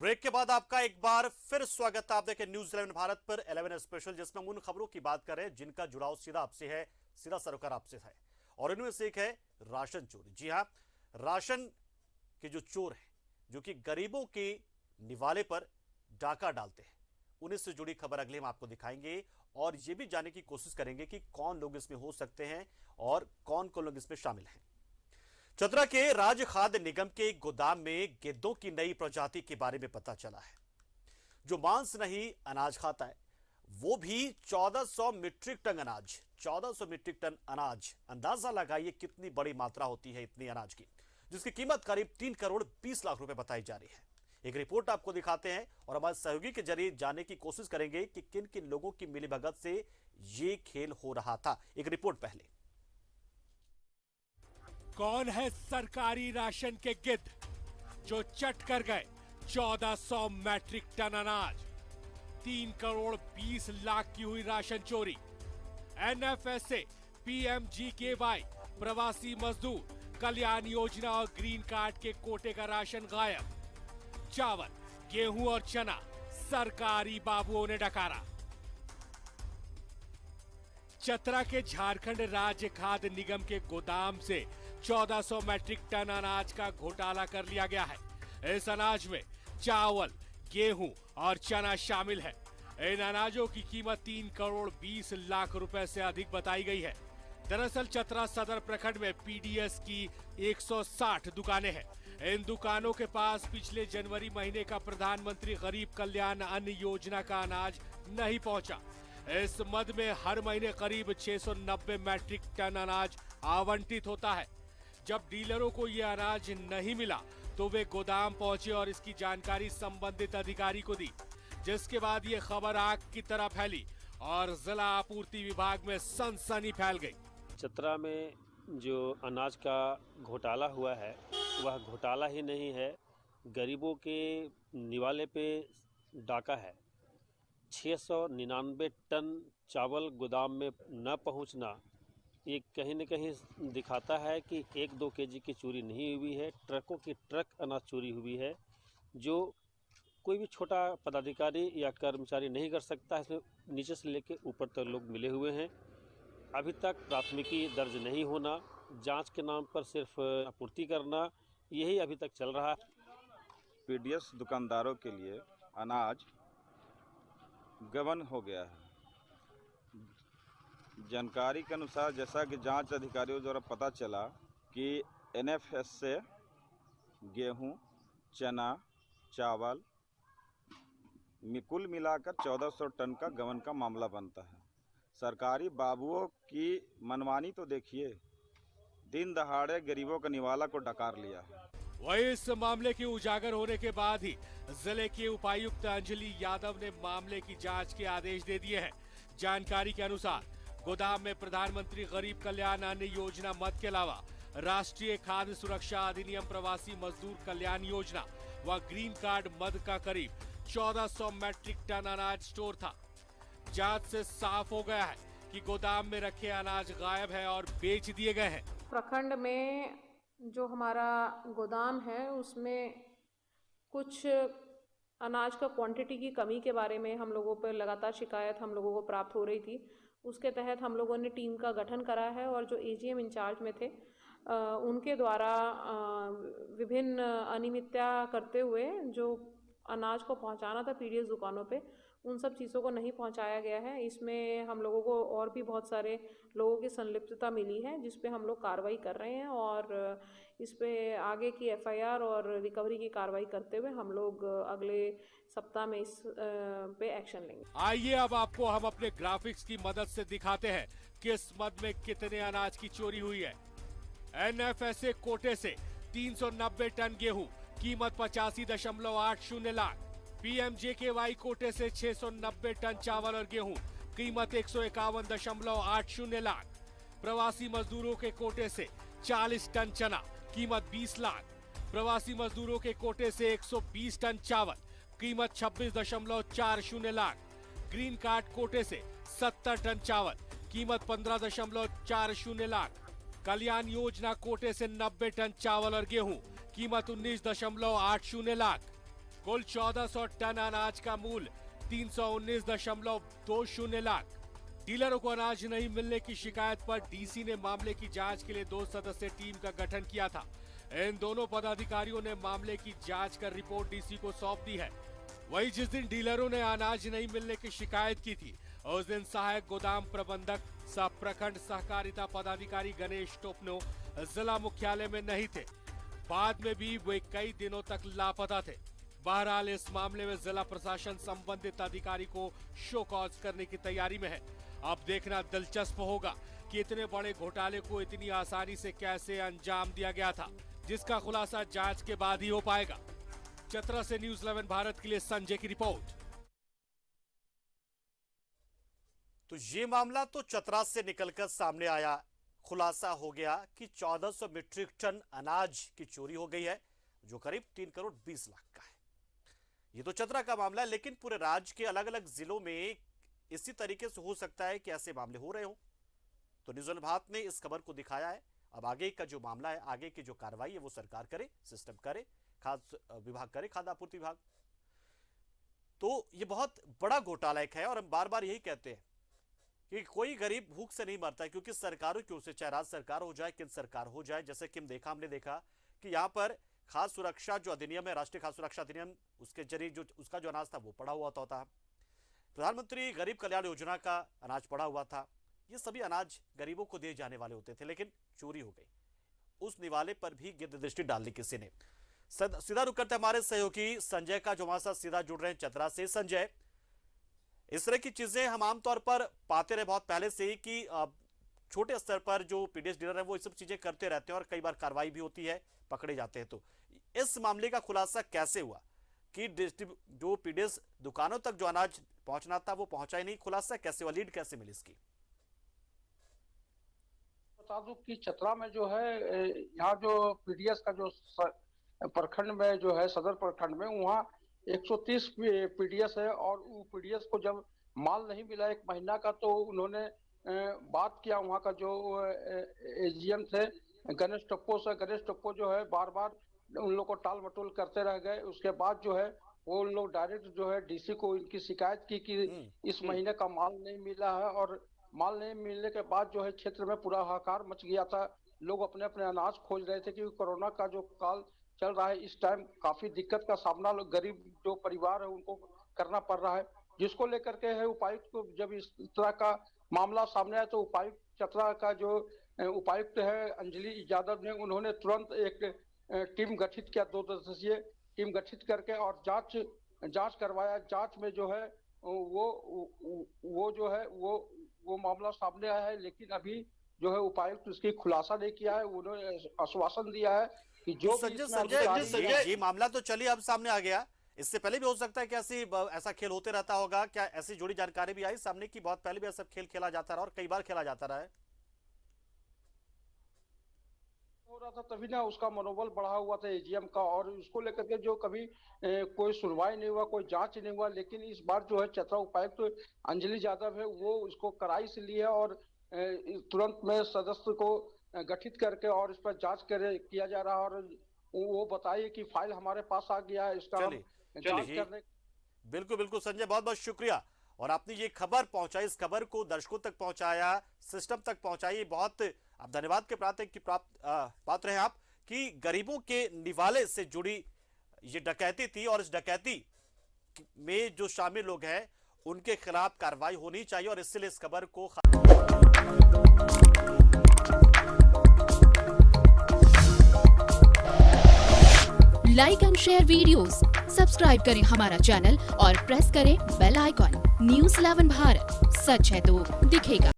Break के बाद आपका एक बार फिर स्वागत है। आप देखें न्यूज 11 भारत पर 11 स्पेशल, जिसमें हम उन खबरों की बात कर रहे हैं जिनका जुड़ाव सीधा आपसे है, सीधा सरोकार आपसे है। और इनमें से एक है राशन चोरी। जी हां, राशन के जो चोर हैं, जो कि गरीबों के निवाले पर डाका डालते हैं, उन्हीं से जुड़ी खबर अगले हम आपको दिखाएंगे और यह भी जानने की कोशिश करेंगे कि कौन लोग इसमें हो सकते हैं और कौन कौन लोग इसमें शामिल हैं। चतरा के राज्य खाद्य निगम के एक गोदाम में गिद्धों की नई प्रजाति के बारे में पता चला है, जो मांस नहीं अनाज खाता है, वो भी 1400 मीट्रिक टन अनाज। 1400 मीट्रिक टन अनाज, अंदाजा लगाइए कितनी बड़ी मात्रा होती है इतनी अनाज की, जिसकी कीमत करीब 3 करोड़ 20 लाख रुपए बताई जा रही है। एक रिपोर्ट आपको दिखाते हैं और हमारे सहयोगी के जरिए जानने की कोशिश करेंगे कि किन किन लोगों की मिलीभगत से ये खेल हो रहा था। एक रिपोर्ट पहले। कौन है सरकारी राशन के गिद्ध जो चट कर गए 1400 मैट्रिक टन अनाज? 3 करोड़ 20 लाख की हुई राशन चोरी। एनएफएसए, पीएमजीकेवाई, प्रवासी मजदूर कल्याण योजना और ग्रीन कार्ड के कोटे का राशन गायब। चावल, गेहूं और चना सरकारी बाबुओं ने डकारा। चतरा के झारखंड राज्य खाद्य निगम के गोदाम से 1400 मैट्रिक टन अनाज का घोटाला कर लिया गया है। इस अनाज में चावल, गेहूं और चना शामिल है। इन अनाजों की कीमत 3 करोड़ 20 लाख रुपए से अधिक बताई गई है। दरअसल चतरा सदर प्रखंड में पीडीएस की 160 दुकानें हैं। इन दुकानों के पास पिछले जनवरी महीने का प्रधानमंत्री गरीब कल्याण अन्न योजना का अनाज नहीं पहुंचा। इस मद में हर महीने करीब 690 मैट्रिक टन अनाज आवंटित होता है। जब डीलरों को यह अनाज नहीं मिला तो वे गोदाम पहुंचे और इसकी जानकारी संबंधित अधिकारी को दी, जिसके बाद ये खबर आग की तरह फैली और जिला आपूर्ति विभाग में सनसनी फैल गई। चतरा में जो अनाज का घोटाला हुआ है वह घोटाला ही नहीं है, गरीबों के निवाले पे डाका है। 699 टन चावल गोदाम में न पहुंचना ये कहीं न कहीं दिखाता है कि 1-2 केजी की चोरी नहीं हुई है, ट्रकों की ट्रक अनाज चोरी हुई है, जो कोई भी छोटा पदाधिकारी या कर्मचारी नहीं कर सकता। इसमें नीचे से लेकर ऊपर तक लोग मिले हुए हैं। अभी तक प्राथमिकी दर्ज नहीं होना, जांच के नाम पर सिर्फ आपूर्ति करना, यही अभी तक चल रहा है। पीडीएस दुकानदारों के लिए अनाज गबन हो गया है। जानकारी के अनुसार जैसा कि जांच अधिकारियों द्वारा पता चला कि एनएफएस से गेहूं, चना, चावल कुल मिलाकर 1400 टन का गबन का मामला बनता है। सरकारी बाबुओं की मनमानी तो देखिए, दिन दहाड़े गरीबों का निवाला को डकार लिया है। वही इस मामले के उजागर होने के बाद ही जिले के उपायुक्त अंजलि यादव ने मामले की जांच के आदेश दे दिए हैं। जानकारी के अनुसार गोदाम में प्रधानमंत्री गरीब कल्याण अन्न योजना मद के अलावा राष्ट्रीय खाद्य सुरक्षा अधिनियम, प्रवासी मजदूर कल्याण योजना व ग्रीन कार्ड मद का करीब 1400 मैट्रिक टन अनाज स्टोर था। जांच से साफ हो गया है कि गोदाम में रखे अनाज गायब है और बेच दिए गए हैं। प्रखंड में जो हमारा गोदाम है उसमें कुछ अनाज का क्वांटिटी की कमी के बारे में हम लोगों पर लगातार शिकायत हम लोगों को प्राप्त हो रही थी। उसके तहत हम लोगों ने टीम का गठन करा है और जो एजीएम इंचार्ज में थे उनके द्वारा विभिन्न अनियमितता करते हुए जो अनाज को पहुंचाना था पीडीएस दुकानों पे, उन सब चीज़ों को नहीं पहुंचाया गया है। इसमें हम लोगों को और भी बहुत सारे लोगों की संलिप्तता मिली है, जिस पे हम लोग कार्रवाई कर रहे हैं और इस पे आगे की एफआईआर और रिकवरी की कार्रवाई करते हुए हम लोग अगले सप्ताह में इस पे एक्शन लेंगे। आइए अब आपको हम अपने ग्राफिक्स की मदद से दिखाते हैं किस मद में कितने अनाज की चोरी हुई है। एनएफएसए कोटे से 390 टन गेहूं, कीमत 85.80 लाख। पीएमजेकेवाई कोटे से 690 टन चावल और गेहूं, कीमत 151.80 लाख। प्रवासी मजदूरों के कोटे से 40 टन चना, कीमत 20 लाख। प्रवासी मजदूरों के कोटे से 120 टन चावल, कीमत 26.40 लाख। ग्रीन कार्ड कोटे से 70 टन चावल, कीमत 15.40 लाख। कल्याण योजना कोटे से 90 टन चावल और गेहूं, कीमत 19.80 लाख। कुल 1400 टन अनाज का मूल्य 319.20 लाख। डीलरों को अनाज नहीं मिलने की शिकायत पर डीसी ने मामले की जांच के लिए 2 सदस्यीय टीम का गठन किया था। इन दोनों पदाधिकारियों ने मामले की जांच कर रिपोर्ट डीसी को सौंप दी है। वहीं जिस दिन डीलरों ने अनाज नहीं मिलने की शिकायत की थी, उस दिन सहायक गोदाम प्रबंधक सह प्रखंड सहकारिता पदाधिकारी गणेश टोपनो जिला मुख्यालय में नहीं थे। बाद में भी वे कई दिनों तक लापता थे। बहरहाल इस मामले में जिला प्रशासन संबंधित अधिकारी को शो कॉज करने की तैयारी में है। अब देखना दिलचस्प होगा कि इतने बड़े घोटाले को इतनी आसानी से कैसे अंजाम दिया गया था, जिसका खुलासा जांच के बाद ही हो पाएगा। चतरा से न्यूज़ 11 भारत के लिए संजय की रिपोर्ट। तो ये मामला तो चतरा से निकलकर सामने आया। खुलासा हो गया कि 1400 मीट्रिक टन अनाज की चोरी हो गई है, जो करीब 3 करोड़ 20 लाख का है। ये तो चतरा का मामला है, लेकिन पूरे राज्य के अलग अलग जिलों में इसी तरीके से हो सकता है कि ऐसे मामले हो रहे हो। तो न्यूज़ 11 भारत ने इस खबर को दिखाया है। अब आगे का जो मामला है, आगे की जो कार्रवाई है, वो सरकार करे, सिस्टम करे, खाद्य विभाग करे, खाद्य आपूर्ति विभाग। तो ये बहुत बड़ा घोटाला है और हम बार बार यही कहते हैं कि कोई गरीब भूख से नहीं मरता है, क्योंकि सरकारों की ओर से, चाहे राज्य सरकार हो जाए, केंद्र सरकार हो जाए, जैसे कि हमने देखा कि यहाँ पर खाद्य सुरक्षा जो अधिनियम है, राष्ट्रीय खाद्य सुरक्षा अधिनियम, उसके जरिए जो उसका जो अनाज था वो पड़ा हुआ था। प्रधानमंत्री गरीब कल्याण योजना का अनाज पड़ा हुआ था। ये सभी अनाज गरीबों को दिए जाने वाले होते थे, लेकिन चोरी हो गई। उस निवाले पर भी गिरद दृष्टि डाल ली किसी ने। सीधा रुक करते हमारे सहयोगी संजय का, जो हमारे साथ सीधा जुड़ रहे हैं चतरा से। संजय, इस तरह की चीजें हम आमतौर पर पाते रहे बहुत पहले से ही कि छोटे स्तर पर जो पीडीएस डीलर है वो ये सब चीजें करते रहते हैं और कई बार कार्रवाई भी होती है, पकड़े जाते हैं। तो इस मामले का खुलासा कैसे हुआ कि जो पीडीएस दुकानों तक जो अनाज पहुंचना था वो पहुंचा ही नहीं? खुलासा कैसे हुआ, लीड कैसे मिली इसकी? बता दूं कि चतरा में जो है, यहाँ जो पीडीएस का जो प्रखंड में जो है, सदर प्रखंड में, वहाँ 130 पीडीएस है। और वो पीडीएस को जब माल नहीं मिला 1 महीना का, तो उन्होंने बात किया वहाँ का जो एजीएम थे गणेश टप्पो से। गणेश टप्पो जो है बार बार उन लोग को टाल मटोल करते रह गए। उसके बाद जो है वो उन लोग डायरेक्ट जो है डीसी को इनकी शिकायत की कि इस महीने का माल नहीं मिला है। और माल नहीं मिलने के बाद जो है क्षेत्र में पूरा हाहाकार मच गया था। लोग अपने अपने अनाज खोज रहे थे, क्योंकि कोरोना का जो काल चल रहा है इस टाइम काफी दिक्कत का सामना लोग, गरीब जो परिवार है, उनको करना पड़ रहा है। जिसको लेकर के है उपायुक्त को जब इस तरह का मामला सामने आया, तो उपायुक्त चतरा का जो उपायुक्त है अंजलि यादव ने, उन्होंने तुरंत एक टीम गठित किया, 2 सदस्यीय टीम गठित करके, और जांच करवाया। जांच में जो है वो जो है वो मामला सामने आया है। लेकिन अभी जो है उपायुक्त उसकी खुलासा नहीं किया है। उन्होंने आश्वासन दिया है कि जो संजय, ये मामला तो चलिए अब सामने आ गया, इससे पहले भी हो सकता है कि ऐसा खेल होते रहता होगा। क्या ऐसी जुड़ी जानकारी भी आई सामने की बहुत पहले भी ऐसा खेल खेला जाता रहा और कई बार खेला जाता रहा है? हो रहा था तभी ना उसका मनोबल बढ़ा हुआ था एजीएम का, और उसको लेकर के जो कभी कोई सुनवाई नहीं हुआ, कोई जांच नहीं हुआ। लेकिन इस बार जो है चतरा उपायुक्त अंजलि यादव है, वो उसको कड़ाई से ली है और तुरंत में सदस्य को गठित करके और इस पर जांच किया जा रहा है। और वो बताइए कि फाइल हमारे पास आ गया है, इसका जांच करने। बिल्कुल बिल्कुल संजय, बहुत बहुत शुक्रिया। और आपने ये खबर पहुंचाई, इस खबर को दर्शकों तक पहुंचाया, सिस्टम तक पहुंचाई, बहुत आप धन्यवाद के पात्र हैं आप कि गरीबों के निवाले से जुड़ी ये डकैती थी और इस डकैती में जो शामिल लोग हैं उनके खिलाफ कार्रवाई होनी चाहिए। और इसलिए इस खबर को like and share videos, subscribe करें हमारा चैनल और प्रेस करें बेल आइकॉन। न्यूज़ 11 भारत, सच है तो दिखेगा।